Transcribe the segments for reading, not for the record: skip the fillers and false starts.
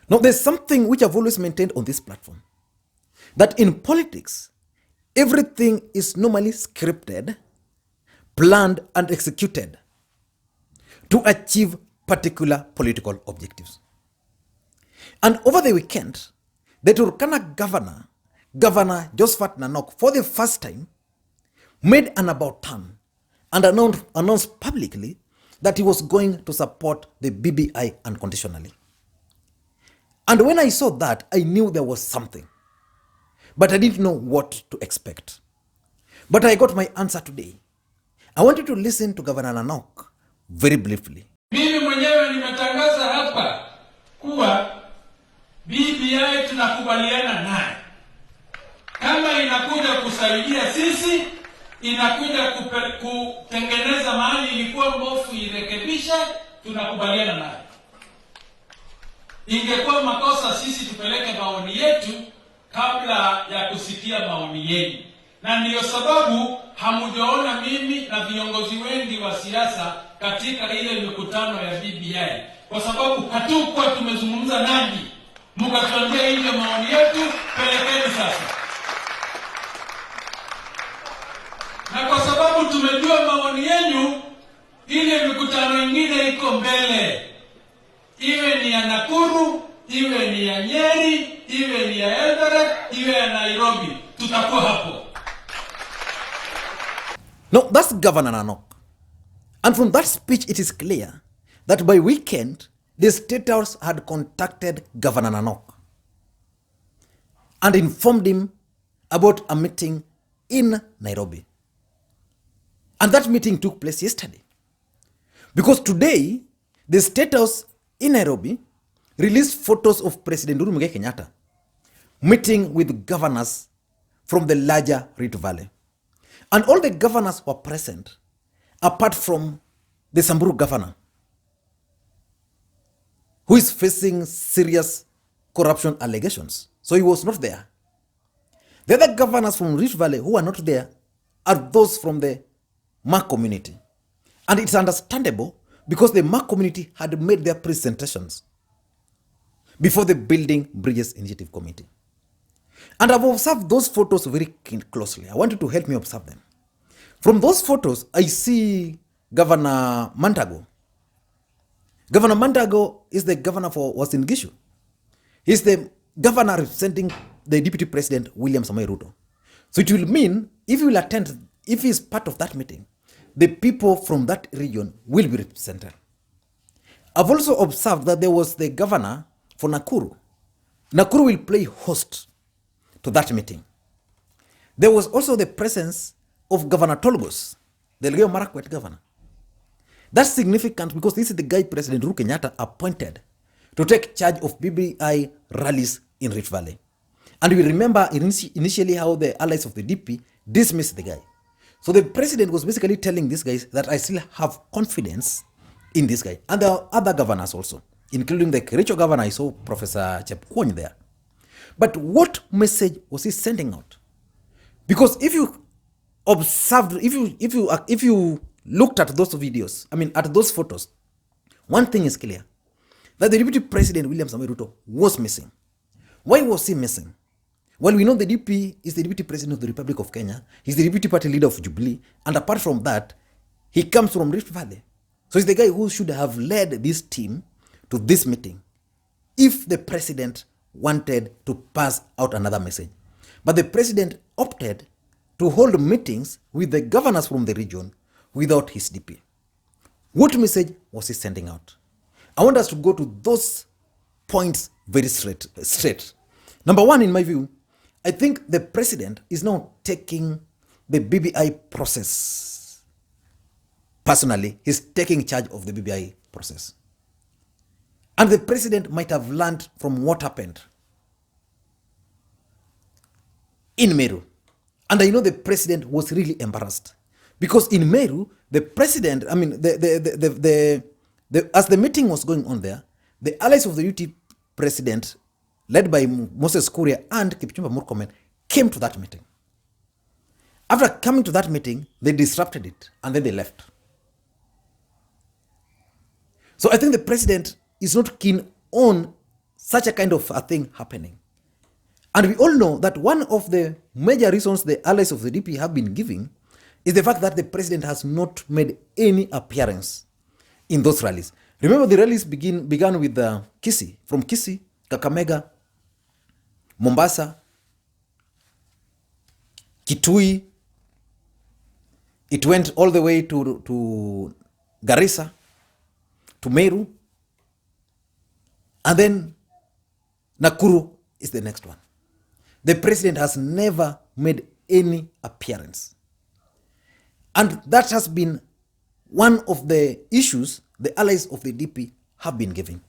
Now, there's something which I've always maintained on this platform, that in politics, everything is normally scripted, planned, and executed to achieve particular political objectives. And over the weekend, the Turkana Governor Josephat Nanok, for the first time, made an about turn and announced publicly that he was going to support the BBI unconditionally. And when I saw that, I knew there was something, but I didn't know what to expect. But I got my answer today. I want you to listen to Governor Nanok very briefly. Mimi mwenyewe nimetangaza hapa kuwa BBI tunakubaliana naye. Kama inakuja kusaidia sisi, inakuja kutengeneza mahali ilikuwa mbovu irekebisha, tunakubaliana naye. Ingekuwa makosa sisi tupeleke maoni yetu kabla ya kusikia maoni yenu. Na ndiyo sababu hamujaona mimi na viongozi wengi wa siasa katika ile mikutano ya BBI. Kwa sababu hatukuwa tumezungumza nanyi. Mkatuambia ile maoni yetu, pelekeni sasa. Na kwa sababu tumejua maoni yenu, ile mikutano ingine iko mbele. Iwe ni ya Nakuru, iwe ni ya Nyeri, iwe ni ya Eldoret, iwe ya Nairobi, tutakuwa hapo. No, that's Governor Nanok. And from that speech, it is clear that by weekend, the State House had contacted Governor Nanok and informed him about a meeting in Nairobi. And that meeting took place yesterday. Because today, the State House in Nairobi released photos of President Uhuru Kenyatta meeting with governors from the larger Rift Valley. And all the governors were present, apart from the Samburu governor, who is facing serious corruption allegations. So he was not there. The other governors from Rift Valley who are not there are those from the Mak community. And it's understandable because the Mak community had made their presentations before the Building Bridges Initiative Committee. And I've observed those photos very closely. I want you to help me observe them. From those photos, I see Governor Mandago. Governor Mandago is the governor for Uasin Gishu. He's the governor representing the Deputy President William Ruto. So it will mean if he will attend, if he is part of that meeting, the people from that region will be represented. I've also observed that there was the governor for Nakuru. Nakuru will play host to that meeting. There was also the presence of Governor Tolgos, the Elgeyo Marakwet governor. That's significant because this is the guy President Uhuru Kenyatta appointed to take charge of BBI rallies in Rift Valley. And we remember initially how the allies of the DP dismissed the guy. So the president was basically telling these guys that I still have confidence in this guy. And there are other governors also, including the Kericho governor. I saw Professor Chepkwony there. But what message was he sending out? Because if you observed, if you looked at those videos, at those photos, one thing is clear, that the Deputy President William Ruto was missing. Why was he missing? Well, we know the DP is the Deputy President of the Republic of Kenya. He's the Deputy Party Leader of Jubilee. And apart from that, he comes from Rift Valley. So he's the guy who should have led this team to this meeting if the president wanted to pass out another message. But the president opted to hold meetings with the governors from the region without his DP. What message was he sending out? I want us to go to those points very straight. Number one, in my view, I think the president is now taking the BBI process. Personally, he's taking charge of the BBI process. And the president might have learned from what happened in Meru. And I know the president was really embarrassed. Because in Meru, the president, as the meeting was going on there, the allies of the UT president, led by Moses Kuria and Kipchumba Murkomen, came to that meeting. After coming to that meeting, they disrupted it and then they left. So I think the president is not keen on such a kind of a thing happening. And we all know that one of the major reasons the allies of the DP have been giving is the fact that the president has not made any appearance in those rallies. Remember, the rallies began with Kisii, from Kisii, Kakamega, Mombasa, Kitui. It went all the way to Garissa, to Meru, and then Nakuru is the next one. The president has never made any appearance. And that has been one of the issues the allies of the DP have been giving.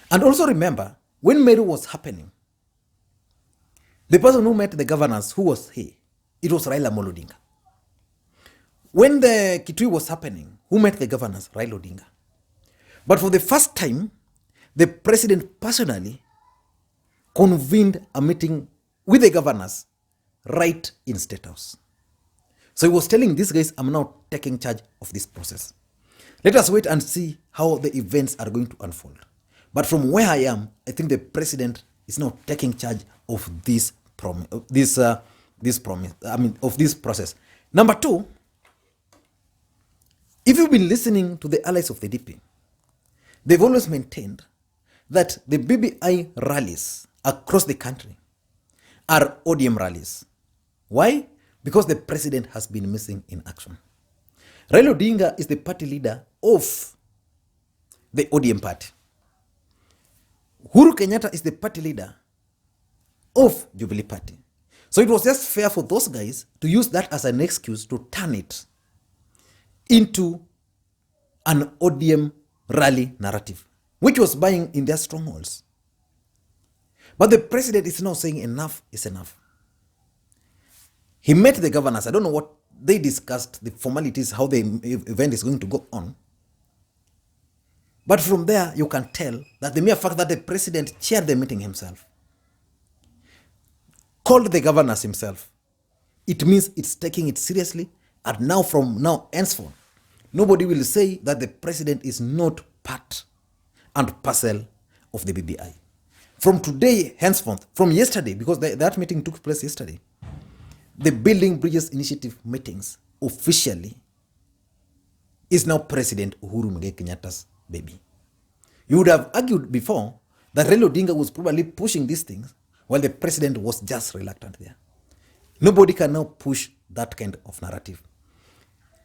And also remember, when Meru was happening, the person who met the governors, who was he? It was Raila Odinga. When the Kitui was happening, who met the governors? Raila Odinga. But for the first time, the president personally convened a meeting with the governors right in State House. So he was telling these guys, I'm now taking charge of this process. Let us wait and see how the events are going to unfold. But from where I am, I think the president is now taking charge of this process. Number two, if you've been listening to the allies of the DP, they've always maintained that the BBI rallies across the country are ODM rallies. Why? Because the president has been missing in action. Raila Odinga is the party leader of the ODM party. Uhuru Kenyatta is the party leader of Jubilee Party. So it was just fair for those guys to use that as an excuse to turn it into an ODM rally narrative, which was buying in their strongholds. But the president is now saying enough is enough. He met the governors. I don't know what they discussed, the formalities, how the event is going to go on. But from there, you can tell that the mere fact that the president chaired the meeting himself, called the governors himself, it means it's taking it seriously. And now, from now henceforth, nobody will say that the president is not part and parcel of the BBI. From today, henceforth, from yesterday, because that meeting took place yesterday, the Building Bridges Initiative meetings officially is now President Uhuru Kenyatta's baby. You would have argued before that Raila Odinga was probably pushing these things while the president was just reluctant there. Nobody can now push that kind of narrative.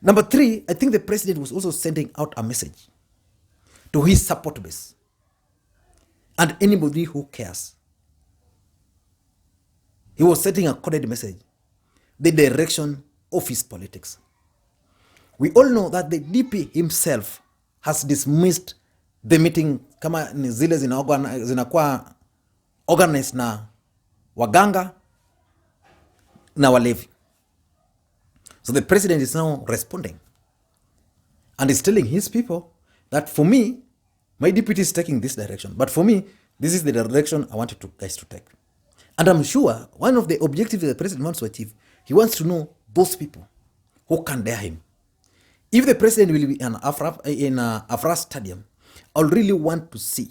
Number three, I think the president was also sending out a message to his support base and anybody who cares. He was sending a coded message, the direction of his politics. We all know that the DP himself has dismissed the meeting kama ni zile zinakuwa organized na waganga na walevi. So the president is now responding and is telling his people that for me, my deputy is taking this direction. But for me, this is the direction I want you guys to take. And I'm sure one of the objectives the president wants to achieve, he wants to know those people who can dare him. If the president will be in Afra Stadium, I really want to see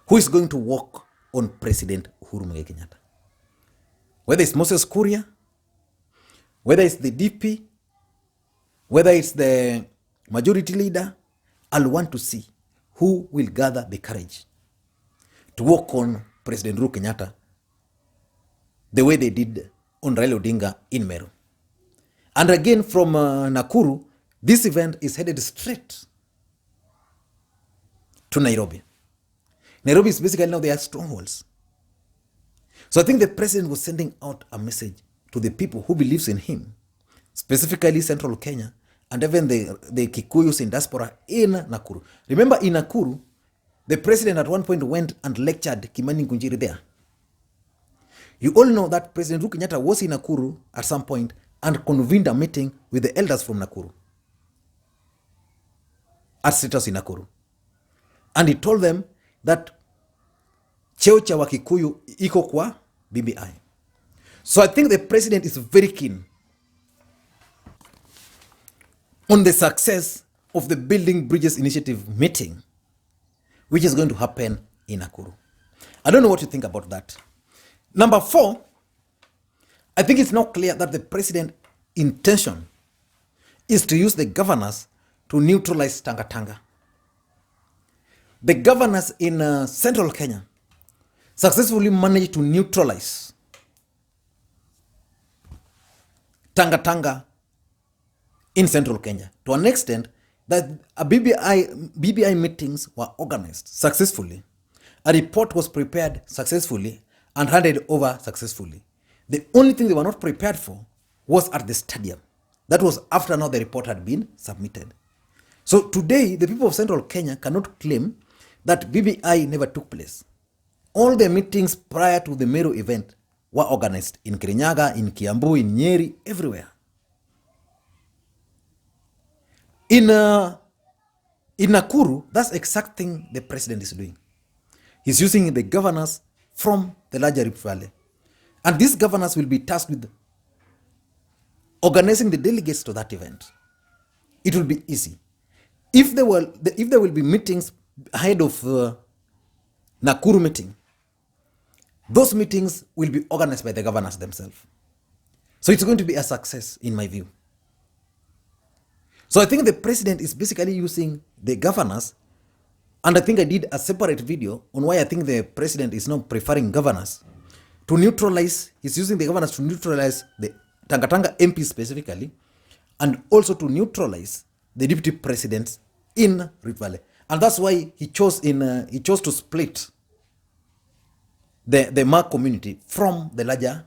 who is going to work on President Uhuru Kenyatta. Whether it's Moses Kuria, whether it's the DP, whether it's the majority leader, I'll want to see who will gather the courage to work on President Uhuru Kenyatta the way they did on Raila Odinga in Meru. And again, from Nakuru, this event is headed straight to Nairobi. Nairobi is basically now their strongholds. So I think the president was sending out a message to the people who believes in him, specifically Central Kenya, and even the Kikuyus in diaspora in Nakuru. Remember, in Nakuru, the president at one point went and lectured Kimani Ngunjiri there. You all know that President Uhuru Kenyatta was in Nakuru at some point and convened a meeting with the elders from Nakuru at State House in Nakuru. And he told them that cheo cha Wakikuyu iko kwa BBI. So I think the president is very keen on the success of the Building Bridges Initiative meeting, which is going to happen in Nakuru. I don't know what you think about that. Number 4, I think it's now clear that the president's intention is to use the governors to neutralize Tanga. The governors in central Kenya successfully managed to neutralize Tanga in central Kenya to an extent that BBI meetings were organized successfully. A report was prepared successfully and handed over successfully. The only thing they were not prepared for was at the stadium. That was after now the report had been submitted. So today, the people of central Kenya cannot claim that BBI never took place. All the meetings prior to the Meru event were organized in Kirinyaga, in Kiambu, in Nyeri, everywhere. In Nakuru, that's the exact thing the president is doing. He's using the governors from the larger Rift Valley. And these governors will be tasked with organizing the delegates to that event. It will be easy. If there will be meetings ahead of Nakuru meeting, those meetings will be organized by the governors themselves. So it's going to be a success in my view. So I think the president is basically using the governors, and I think I did a separate video on why I think the president is now preferring governors to neutralize. He's using the governors to neutralize the Tanga MP specifically, and also to neutralize the deputy presidents in Rift Valley. And that's why he chose to split the Mak community from the larger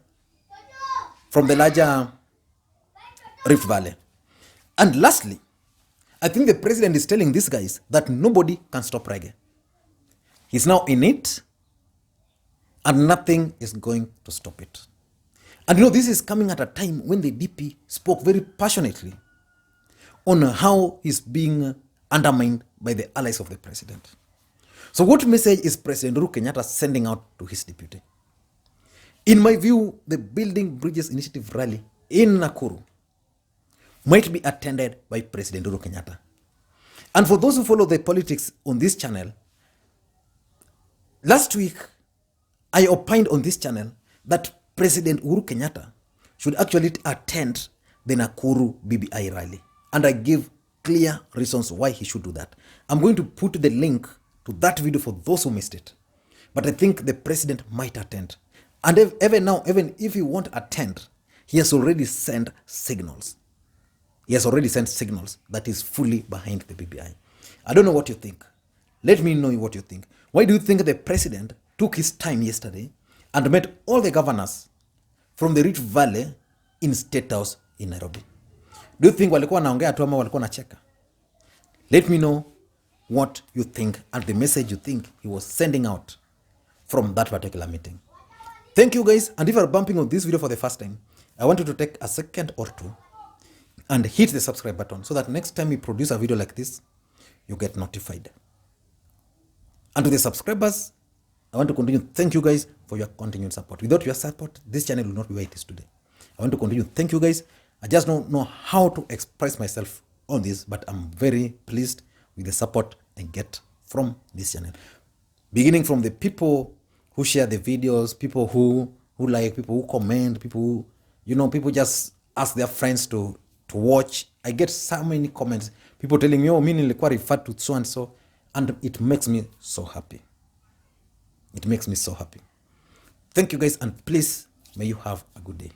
Rift Valley. And lastly, I think the president is telling these guys that nobody can stop reggae. He's now in it, and nothing is going to stop it. And this is coming at a time when the DP spoke very passionately on how he's being undermined by the allies of the president. So what message is President Uhuru Kenyatta sending out to his deputy? In my view, the Building Bridges Initiative rally in Nakuru might be attended by President Uhuru Kenyatta. And for those who follow the politics on this channel, last week I opined on this channel that President Uhuru Kenyatta should actually attend the Nakuru BBI rally. And I gave clear reasons why he should do that. I'm going to put the link to that video for those who missed it. But I think the president might attend. And even if he won't attend, he has already sent signals. He has already sent signals that he's fully behind the BBI. I don't know what you think. Let me know what you think. Why do you think the president took his time yesterday and met all the governors from the Rift Valley in State House in Nairobi? Do you think walikuwa naongea tu ama walikuwa nacheka? Let me know what you think and the message you think he was sending out from that particular meeting. Thank you guys. And if you are bumping on this video for the first time, I want you to take a second or two and hit the subscribe button so that next time we produce a video like this, you get notified. And to the subscribers, I want to continue. Thank you guys for your continued support. Without your support, this channel will not be where it is today. I want to continue. Thank you guys. I just don't know how to express myself on this, but I'm very pleased with the support I get from this channel. Beginning from the people who share the videos, people who like, people who comment, people who, people just ask their friends to watch. I get so many comments. People telling me, oh, mimi nilikuwa referred to so and so. And it makes me so happy. It makes me so happy. Thank you guys, and please, may you have a good day.